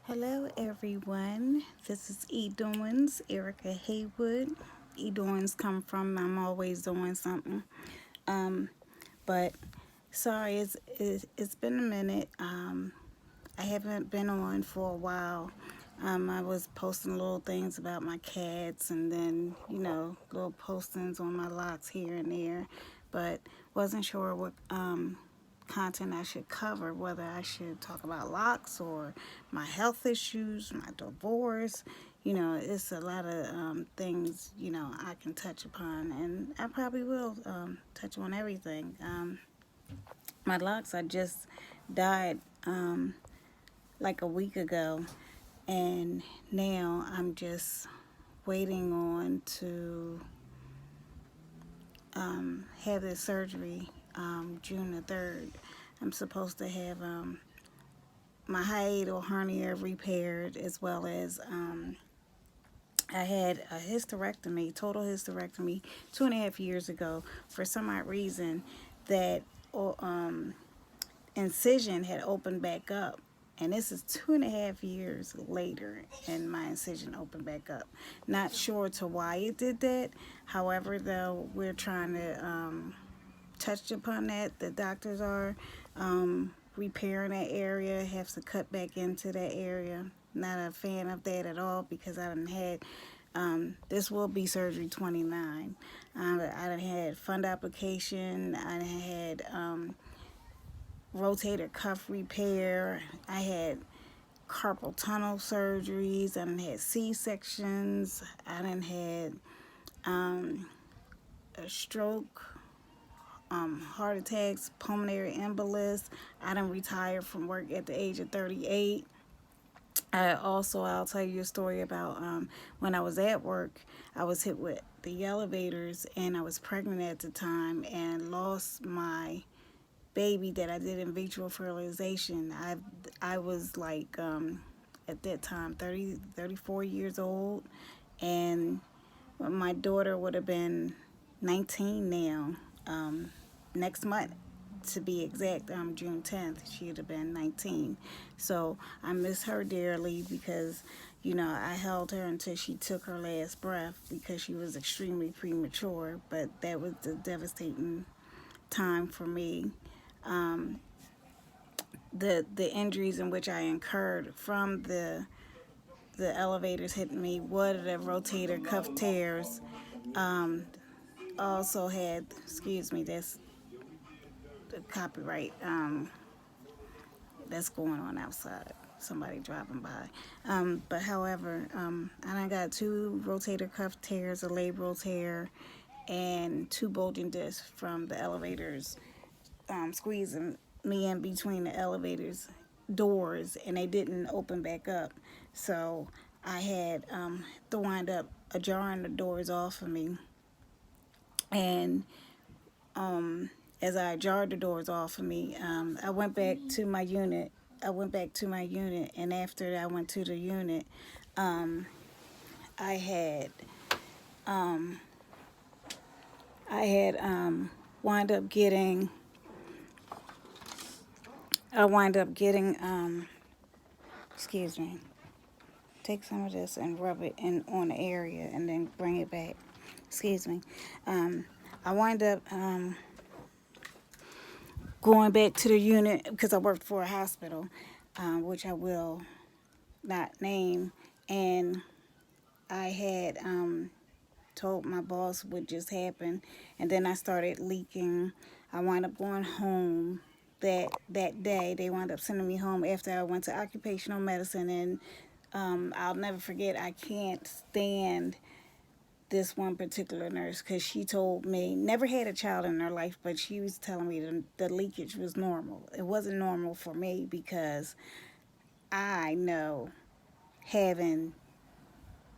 Hello, everyone. This is E-Doings, Erica Haywood. E-Doings come from I'm always doing something. Um, but sorry, it's been a minute. I haven't been on for a while. I was posting little things about my cats and then, little postings on my locks here and there, but wasn't sure what content I should cover, whether I should talk about locks or my health issues, my divorce. It's a lot of things, I can touch upon, and I probably will touch on everything. My locks, I just died like a week ago, and now I'm just waiting on to have this surgery June the 3rd. I'm supposed to have my hiatal hernia repaired, as well as I had a hysterectomy, total hysterectomy, 2.5 years ago. For some odd reason, that incision had opened back up. And this is 2.5 years later, and my incision opened back up. Not sure to why it did that. However, though, we're trying to touch upon that. The doctors are repairing that area, have to cut back into that area. Not a fan of that at all, because I done had, this will be surgery 29. I done had fund application, I done had rotator cuff repair, I had carpal tunnel surgeries, I done had C-sections, I done had a stroke, heart attacks, pulmonary embolus. I done retired from work at the age of 38. I'll tell you a story about when I was at work. I was hit with the elevators, and I was pregnant at the time and lost my baby that I did in vitro fertilization. I was like at that time 34 years old, and my daughter would have been 19 now. Next month, to be exact, June 10th, she'd have been 19. So I miss her dearly, because I held her until she took her last breath, because she was extremely premature. But that was a devastating time for me. The injuries in which I incurred from the elevators hitting me, what the rotator cuff tears. Also had, excuse me, that's the copyright that's going on outside. Somebody driving by. But however, I got 2 rotator cuff tears, a labral tear, and 2 bulging discs from the elevators squeezing me in between the elevators doors, and they didn't open back up. So I had to wind up jarring the doors off of me. And as I jarred the doors off of me, I went back to my unit. And after I went to the unit, I had wind up getting. I wind up getting. Excuse me. Take some of this and rub it in on the area, and then bring it back. Excuse me. I wind up going back to the unit, because I worked for a hospital, which I will not name, and I had told my boss what just happened, and then I started leaking. I wound up going home that day. They wound up sending me home after I went to occupational medicine, and I'll never forget, I can't stand this one particular nurse, because she told me, never had a child in her life, but she was telling me the leakage was normal. It wasn't normal for me, because I know, having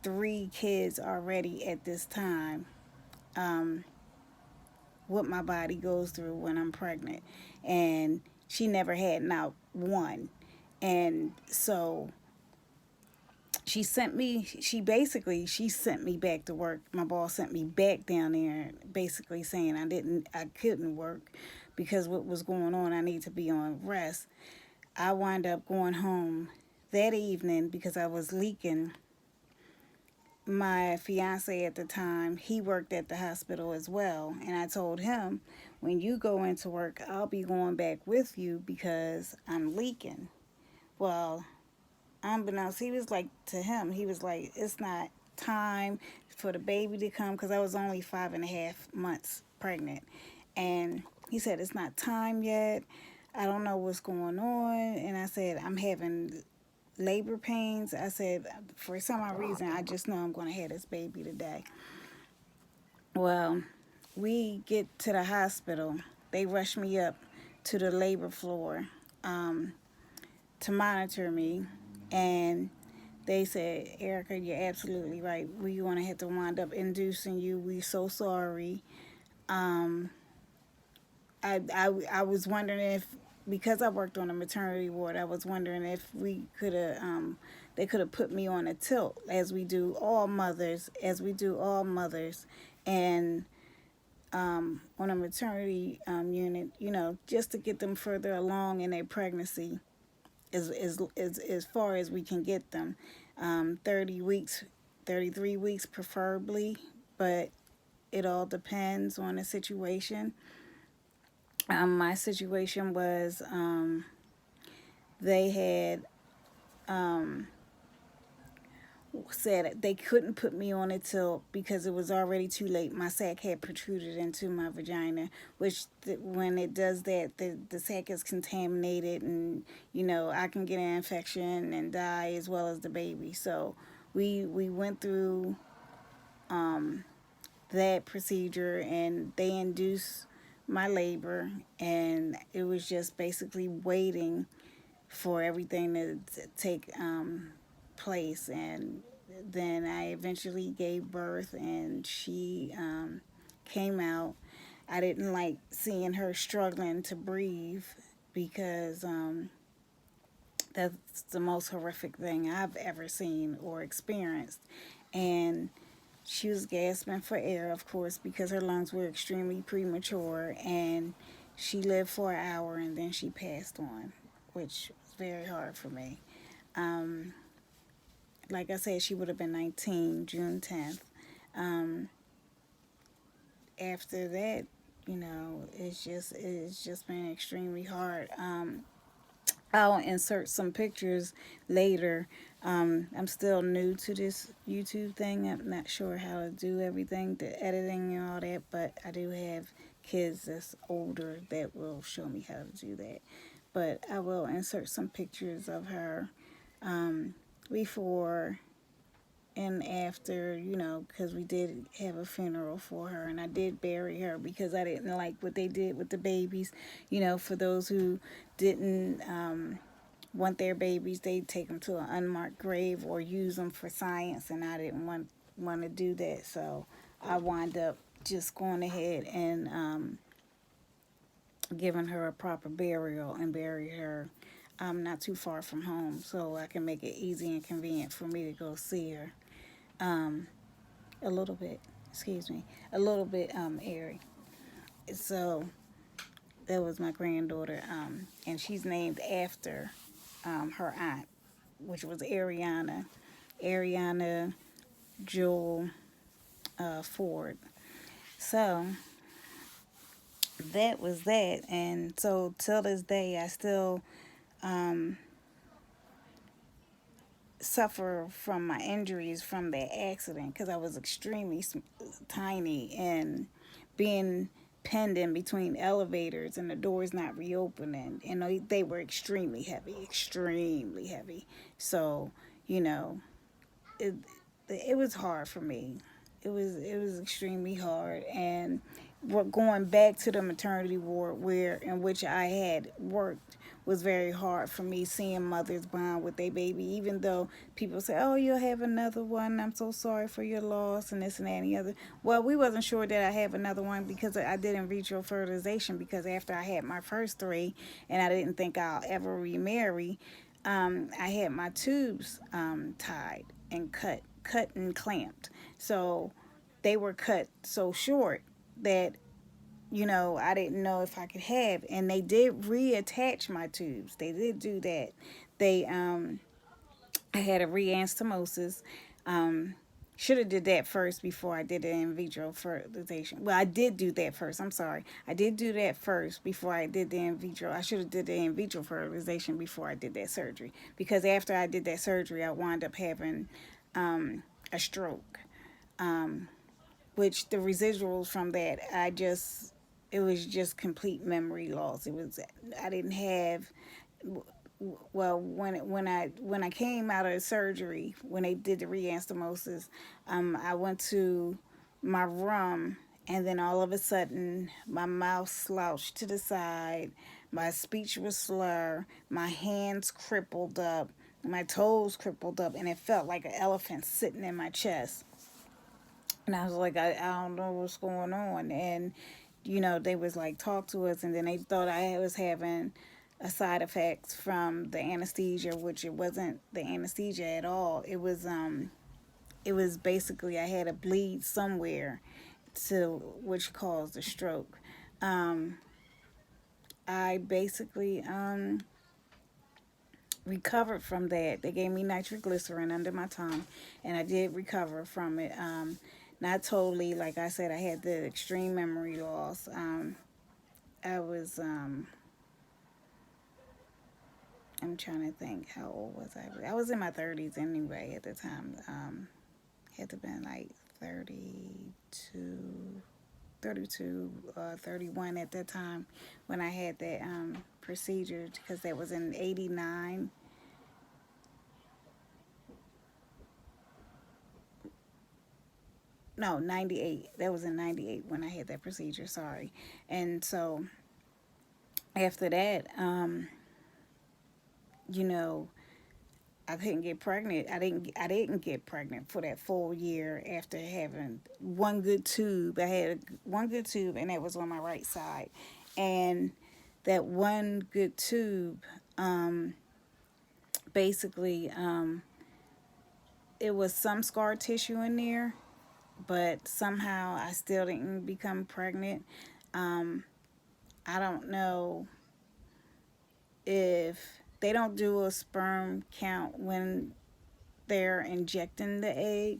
3 kids already at this time, what my body goes through when I'm pregnant. And she never had not one. And so she sent me back to work. My boss sent me back down there, basically saying I couldn't work, because what was going on, I need to be on rest. I wind up going home that evening, because I was leaking, my fiance at the time, he worked at the hospital as well. And I told him, when you go into work, I'll be going back with you because I'm leaking. Well, unbeknownst, he was like, to him, he was like, it's not time for the baby to come, because I was only 5.5 months pregnant. And he said, it's not time yet. I don't know what's going on. And I said, I'm having labor pains. I said, for some odd reason, I just know I'm going to have this baby today. Well, we get to the hospital. They rush me up to the labor floor um, to monitor me. And they said, Erica, you're absolutely right. We're going to have to wind up inducing you. We're so sorry. Um, I was wondering if, because I worked on a maternity ward, I was wondering if we could have, they could have put me on a tilt, as we do all mothers, and on a maternity unit, just to get them further along in their pregnancy, as far as we can get them. 30 weeks, 33 weeks preferably, but it all depends on the situation. My situation was, they had said they couldn't put me on it till, because it was already too late. My sac had protruded into my vagina, which when it does that, the sac is contaminated, and I can get an infection and die as well as the baby. So we went through that procedure, and they induced my labor, and it was just basically waiting for everything to take place. And then I eventually gave birth, and she came out. I didn't like seeing her struggling to breathe, because that's the most horrific thing I've ever seen or experienced. And she was gasping for air, of course, because her lungs were extremely premature, and she lived for an hour and then she passed on, which was very hard for me. Um, like I said, she would have been 19, June 10th. Um, After that, it's just been extremely hard. I'll insert some pictures later. I'm still new to this YouTube thing. I'm not sure how to do everything, the editing and all that, but I do have kids that's older that will show me how to do that. But I will insert some pictures of her before and after, because we did have a funeral for her, and I did bury her because I didn't like what they did with the babies. For those who didn't want their babies, they take them to an unmarked grave or use them for science, and I didn't want to do that, so I wound up just going ahead and giving her a proper burial and bury her not too far from home, so I can make it easy and convenient for me to go see her. Um, a little bit, excuse me, a little bit airy. So that was my granddaughter, and she's named after her aunt, which was Ariana Jewel Ford. So that was that, and so till this day, I still um, suffer from my injuries from that accident, because I was extremely tiny, and being pinned in between elevators and the doors not reopening, and they were extremely heavy. So you know it it was hard for me. It was extremely hard, and going back to the maternity ward where in which I had worked was very hard for me, seeing mothers bond with their baby, even though people say, oh, you'll have another one, I'm so sorry for your loss, and this and that and the other. Well, we wasn't sure that I have another one, because I did in vitro fertilization, because after I had my first three and I didn't think I'll ever remarry, I had my tubes tied and cut and clamped. So they were cut so short that I didn't know if I could have, and they did reattach my tubes. They did do that. They I had a re-anastomosis. Um, should have did that first before I did the in vitro fertilization. Well, I did do that first. I'm sorry. I did do that first before I did the in vitro. I should have did the in vitro fertilization before I did that surgery. Because after I did that surgery, I wound up having a stroke. Which the residuals from that, it was just complete memory loss. It was, I didn't have, well, when I came out of the surgery, when they did the reanastomosis, I went to my room, and then all of a sudden my mouth slouched to the side, my speech was slur, my hands crippled up, my toes crippled up, and it felt like an elephant sitting in my chest. And I was like, I don't know what's going on. And, they was like, talk to us. And then they thought I was having a side effects from the anesthesia, which it wasn't the anesthesia at all. It was basically I had a bleed somewhere to which caused a stroke. Um, I basically recovered from that. They gave me nitroglycerin under my tongue, and I did recover from it. Not totally, like I said, I had the extreme memory loss. I was, I'm trying to think, how old was I? I was in my 30s anyway at the time. Had to been like 32, 32, 31 at that time when I had that procedure, because that was in 89. No, 98. That was in 98 when I had that procedure, sorry. And so after that, you know, I couldn't get pregnant. I didn't get pregnant for that full year after having one good tube. I had one good tube, and that was on my right side. And that one good tube, basically, it was some scar tissue in there, but somehow I still didn't become pregnant. Um, I don't know if they don't do a sperm count when they're injecting the egg.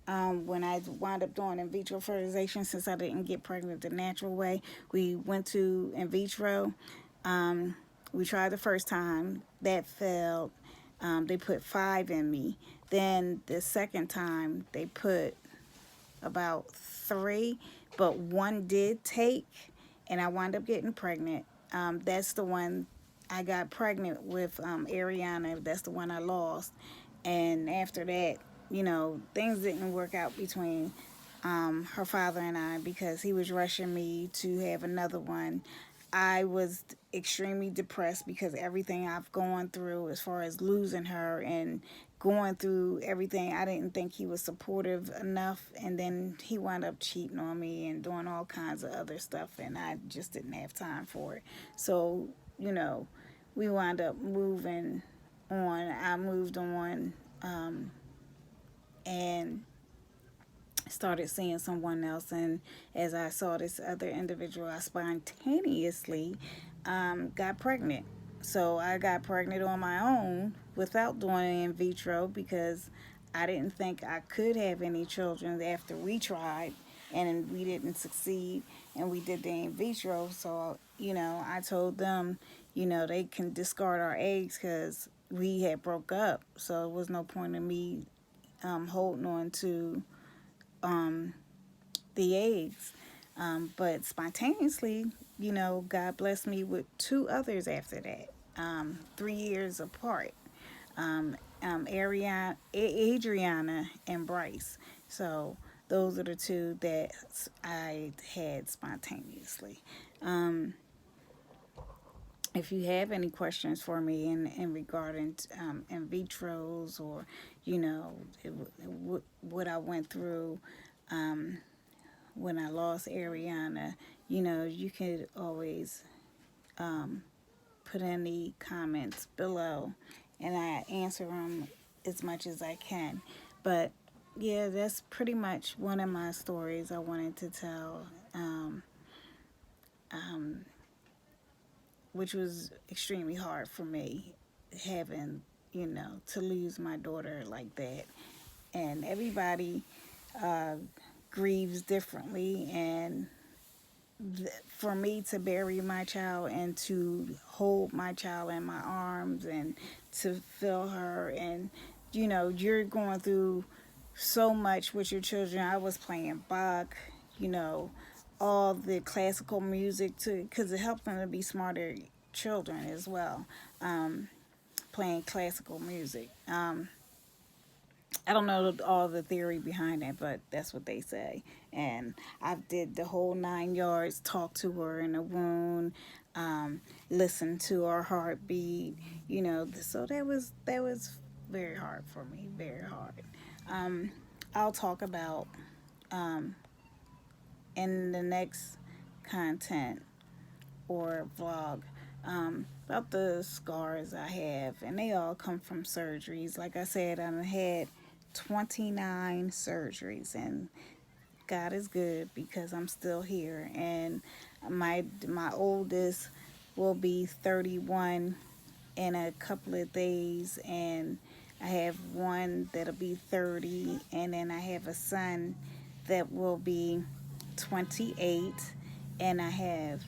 When I wound up doing in vitro fertilization, since I didn't get pregnant the natural way, we went to in vitro. Um, we tried the first time, that failed. They put 5 in me. Then the second time, they put about 3, but one did take, and I wound up getting pregnant. That's the one I got pregnant with, Ariana. That's the one I lost. And after that, things didn't work out between her father and I, because he was rushing me to have another one. I was extremely depressed because everything I've gone through as far as losing her and going through everything, I didn't think he was supportive enough. And then he wound up cheating on me and doing all kinds of other stuff, and I just didn't have time for it. So, we wound up moving on. I moved on, and started seeing someone else. And as I saw this other individual, I spontaneously got pregnant. So I got pregnant on my own without doing in vitro, because I didn't think I could have any children after we tried and we didn't succeed, and we did the in vitro. So I told them, they can discard our eggs because we had broke up. So it was no point in me holding on to the eggs. But spontaneously, God blessed me with 2 others after that, 3 years apart. Adriana and Bryce. So those are the 2 that I had spontaneously. If you have any questions for me in regarding in vitros, or what I went through when I lost Ariana, you could always put in the comments below, and I answer them as much as I can. But yeah, that's pretty much one of my stories I wanted to tell, which was extremely hard for me, having to lose my daughter like that. And everybody uh, grieves differently, and for me to bury my child and to hold my child in my arms and to feel her, and you're going through so much with your children. I was playing Bach, you know all the classical music too, because it helps them to be smarter children as well. Playing classical music. I don't know all the theory behind it, but that's what they say. And I did the whole 9 yards, talk to her in the wound, listen to her heartbeat. So that was very hard for me, very hard. Um, I'll talk about in the next content or vlog about the scars I have, and they all come from surgeries. Like I said, I've had 29 surgeries, and God is good because I'm still here. And my oldest will be 31 in a couple of days, and I have one that'll be 30, and then I have a son that will be 28, and I have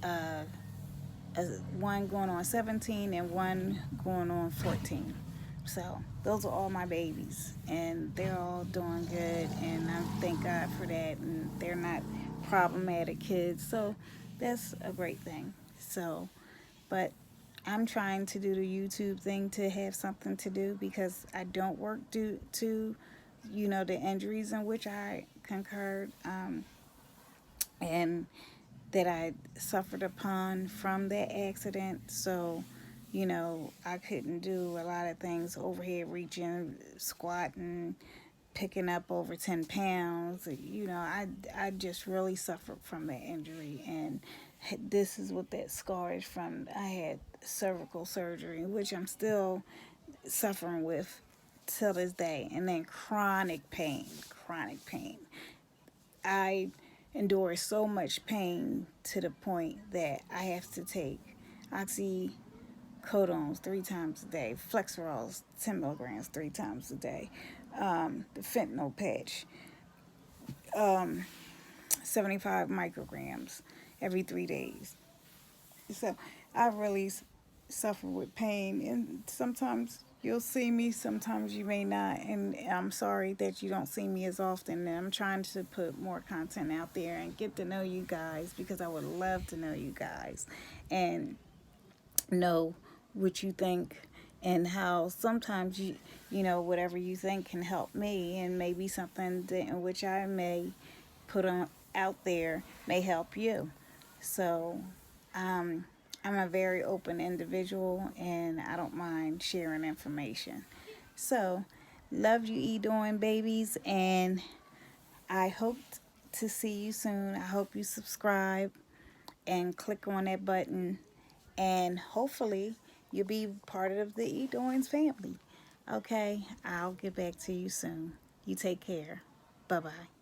uh, a, one going on 17 and one going on 14. So those are all my babies, and they're all doing good, and I thank God for that. And they're not problematic kids, so that's a great thing. So, but I'm trying to do the YouTube thing to have something to do because I don't work due to, the injuries in which I concurred, and that I suffered upon from that accident. So, I couldn't do a lot of things: overhead reaching, squatting, picking up over 10 pounds. I just really suffered from that injury. And this is what that scar is from. I had cervical surgery, which I'm still suffering with till this day. And then chronic pain, chronic pain. I endure so much pain to the point that I have to take oxycodones 3 times a day, Flexerols 10 milligrams 3 times a day, the fentanyl patch, 75 micrograms every 3 days. So I really suffer with pain, and sometimes you'll see me, sometimes you may not, and I'm sorry that you don't see me as often. And I'm trying to put more content out there and get to know you guys, because I would love to know you guys and know what you think, and how sometimes whatever you think can help me, and maybe something that, in which I may put on out there may help you. So I'm a very open individual, and I don't mind sharing information. So, love you, doing babies, and I hope to see you soon. I hope you subscribe and click on that button, and hopefully you'll be part of the Doings family. Okay, I'll get back to you soon. You take care. Bye bye.